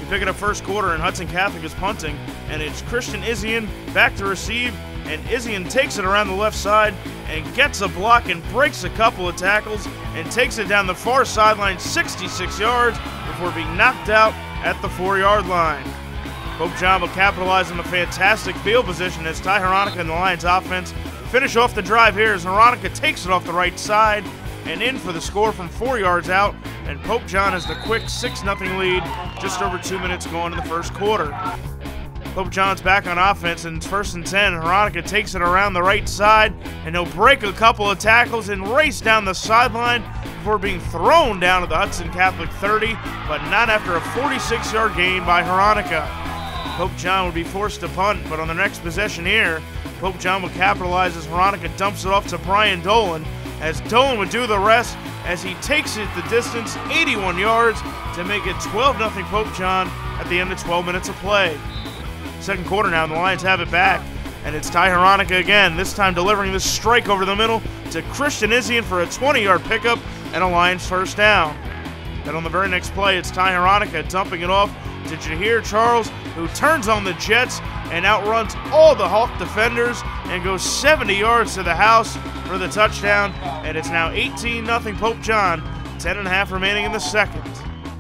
picking up first quarter, and Hudson Catholic is punting, and it's Christian Isian back to receive, and Isian takes it around the left side and gets a block and breaks a couple of tackles and takes it down the far sideline 66 yards before being knocked out at the 4-yard line. Pope John will capitalize on the fantastic field position as Ty Hronika and the Lions offense finish off the drive here as Hronika takes it off the right side and in for the score from 4 yards out, and Pope John has the quick 6-0 lead just over 2 minutes going in the first quarter. Pope John's back on offense, and it's 1st and 10. Hronika takes it around the right side, and he'll break a couple of tackles and race down the sideline before being thrown down to the Hudson Catholic 30, but not after a 46-yard gain by Hronika. Pope John would be forced to punt, but on the next possession here, Pope John will capitalize as Hronika dumps it off to Brian Dolan, as Dolan would do the rest as he takes it the distance, 81 yards, to make it 12-0 Pope John at the end of 12 minutes of play. Second quarter now, and the Lions have it back, and it's Ty Hronika again, this time delivering this strike over the middle to Christian Isian for a 20-yard pickup and a Lions first down. Then on the very next play, it's Ty Hronika dumping it off to Jahir Charles, who turns on the Jets and outruns all the Hawk defenders and goes 70 yards to the house for the touchdown, and it's now 18-0 Pope John, 10.5 remaining in the second.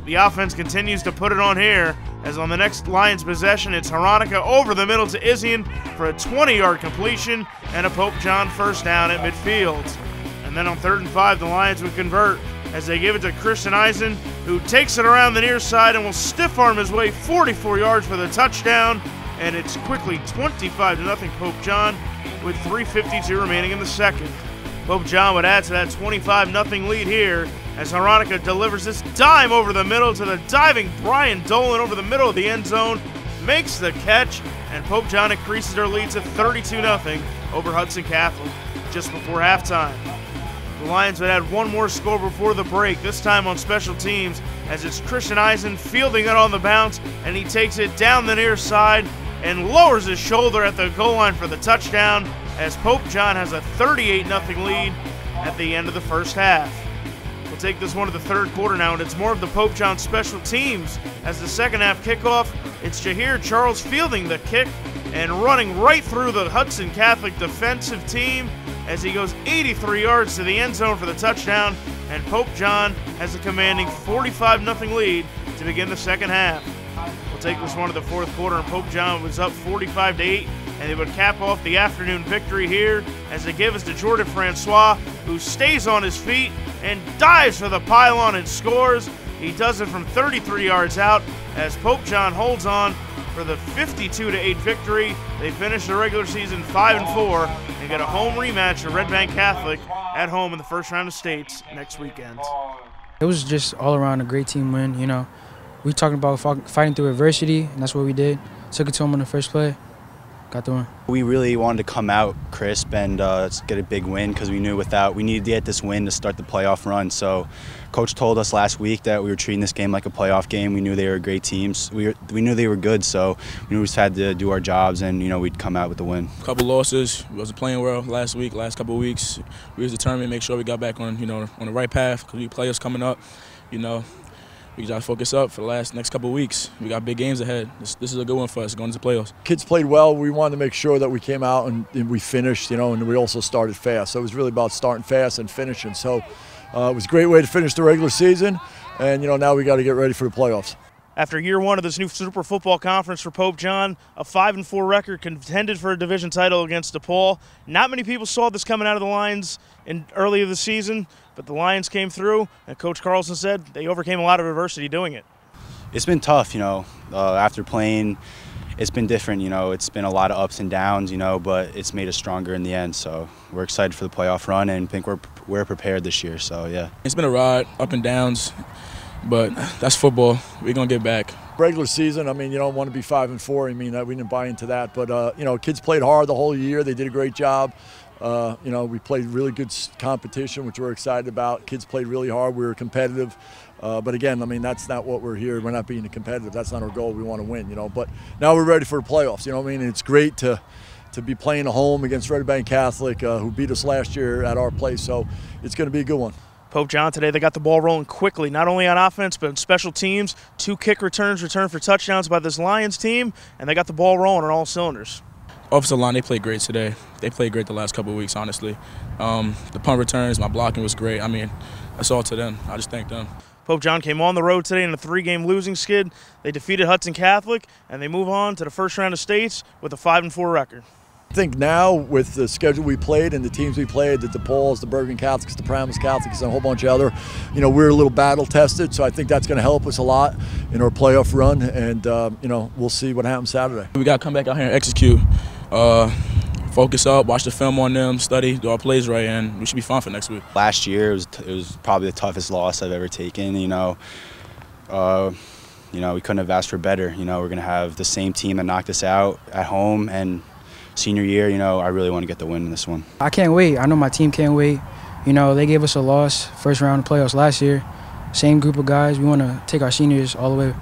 The offense continues to put it on here, as on the next Lions possession, it's Hronika over the middle to Isian for a 20-yard completion and a Pope John first down at midfield. And then on 3rd and 5, the Lions would convert as they give it to Christian Isian, who takes it around the near side and will stiff arm his way 44 yards for the touchdown, and it's quickly 25-0 Pope John with 3:52 remaining in the second. Pope John would add to that 25-0 lead here as Hronika delivers this dime over the middle to the diving Brian Dolan over the middle of the end zone, makes the catch, and Pope John increases their lead to 32-0 over Hudson Catholic just before halftime. The Lions would add one more score before the break, this time on special teams, as it's Christian Isian fielding it on the bounce, and he takes it down the near side and lowers his shoulder at the goal line for the touchdown, as Pope John has a 38-0 lead at the end of the first half. We'll take this one to the third quarter now, and it's more of the Pope John special teams. As the second half kickoff, it's Jahir Charles fielding the kick and running right through the Hudson Catholic defensive team as he goes 83 yards to the end zone for the touchdown, and Pope John has a commanding 45-0 lead to begin the second half. We'll take this one to the fourth quarter, and Pope John was up 45-8, and they would cap off the afternoon victory here as they give us to Jordan Francois, who stays on his feet and dives for the pylon and scores. He does it from 33 yards out as Pope John holds on for the 52-8 victory. They finish the regular season 5-4 and get a home rematch of Red Bank Catholic at home in the first round of states next weekend. It was just all around a great team win. You know, we talking about fighting through adversity, and that's what we did. Took it to them on the first play. Got the win. We really wanted to come out crisp and get a big win because we knew we needed to get this win to start the playoff run. So Coach told us last week that we were treating this game like a playoff game. We knew they were great teams. We knew they were good, so we knew we just had to do our jobs and, you know, we'd come out with the win. A couple losses. We wasn't playing well last couple of weeks. We was determined to make sure we got back on, on the right path because we playoffs coming up, We got to focus up for the next couple of weeks. We got big games ahead. This is a good one for us going into the playoffs. Kids played well. We wanted to make sure that we came out and we finished, and we also started fast. So it was really about starting fast and finishing. So it was a great way to finish the regular season. And, now we got to get ready for the playoffs. After year one of this new Super Football Conference for Pope John, a 5-4 record contended for a division title against DePaul. Not many people saw this coming out of the Lions early in the season, but the Lions came through, and Coach Carlson said they overcame a lot of adversity doing it. It's been tough, after playing. It's been different, It's been a lot of ups and downs, but it's made us stronger in the end. So we're excited for the playoff run and think we're prepared this year. So yeah, it's been a ride, up and downs. But that's football. We're going to get back. Regular season, you don't want to be 5-4. We didn't buy into that. But, kids played hard the whole year. They did a great job. We played really good competition, which we're excited about. Kids played really hard. We were competitive. But, again, that's not what we're here. We're not being competitive. That's not our goal. We want to win, But now we're ready for the playoffs, And it's great to be playing at home against Red Bank Catholic, who beat us last year at our place. So it's going to be a good one. Pope John today, they got the ball rolling quickly, not only on offense, but in special teams. 2 kick returns returned for touchdowns by this Lions team, and they got the ball rolling on all cylinders. Offensive line, they played great today. They played great the last couple of weeks, honestly. The punt returns, my blocking was great. I mean, that's all to them. I just thank them. Pope John came on the road today in a 3-game losing skid. They defeated Hudson Catholic, and they move on to the first round of states with a 5-4 record. I think now with the schedule we played and the teams we played, the DePauls, the Bergen Catholics, the Paramus Catholics, and a whole bunch of other, we're a little battle tested. So I think that's going to help us a lot in our playoff run, and we'll see what happens Saturday. We got to come back out here and execute, focus up, watch the film on them, study, do our plays right, and we should be fine for next week. Last year it was probably the toughest loss I've ever taken. We couldn't have asked for better. We're going to have the same team that knocked us out at home, and senior year, I really want to get the win in this one. I can't wait. I know my team can't wait. They gave us a loss first round of playoffs last year. Same group of guys. We want to take our seniors all the way.